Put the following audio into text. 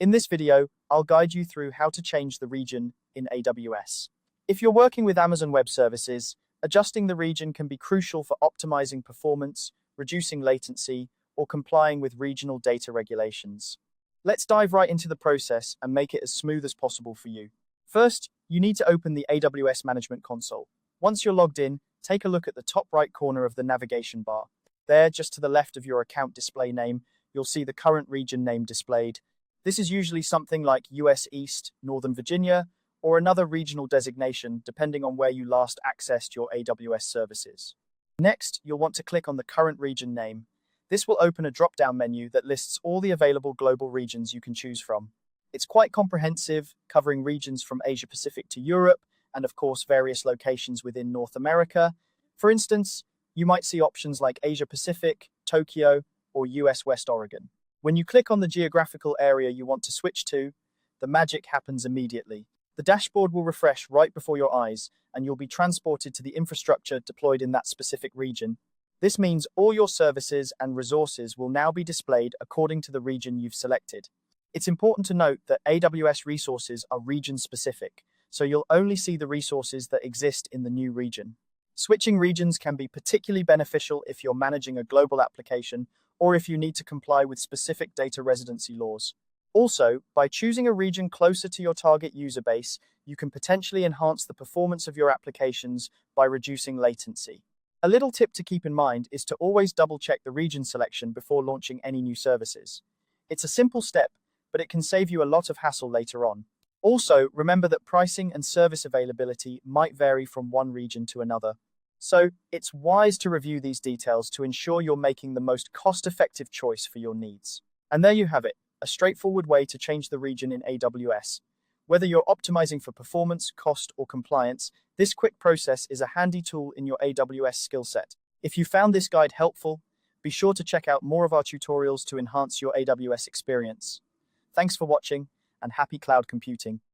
In this video, I'll guide you through how to change the region in AWS. If you're working with Amazon Web Services, adjusting the region can be crucial for optimizing performance, reducing latency, or complying with regional data regulations. Let's dive right into the process and make it as smooth as possible for you. First, you need to open the AWS Management Console. Once you're logged in, take a look at the top right corner of the navigation bar. There, just to the left of your account display name, you'll see the current region name displayed. This is usually something like US East, Northern Virginia, or another regional designation depending on where you last accessed your AWS services. Next, you'll want to click on the current region name. This will open a drop-down menu that lists all the available global regions you can choose from. It's quite comprehensive, covering regions from Asia Pacific to Europe, and of course various locations within North America. For instance, you might see options like Asia Pacific, Tokyo, or US West Oregon. When you click on the geographical area you want to switch to, the magic happens immediately. The dashboard will refresh right before your eyes, and you'll be transported to the infrastructure deployed in that specific region. This means all your services and resources will now be displayed according to the region you've selected. It's important to note that AWS resources are region-specific, so you'll only see the resources that exist in the new region. Switching regions can be particularly beneficial if you're managing a global application or if you need to comply with specific data residency laws. Also, by choosing a region closer to your target user base, you can potentially enhance the performance of your applications by reducing latency. A little tip to keep in mind is to always double-check the region selection before launching any new services. It's a simple step, but it can save you a lot of hassle later on. Also, remember that pricing and service availability might vary from one region to another. So, it's wise to review these details to ensure you're making the most cost-effective choice for your needs. And there you have it, a straightforward way to change the region in AWS. Whether you're optimizing for performance, cost, or compliance, this quick process is a handy tool in your AWS skill set. If you found this guide helpful, be sure to check out more of our tutorials to enhance your AWS experience. Thanks for watching, and happy cloud computing.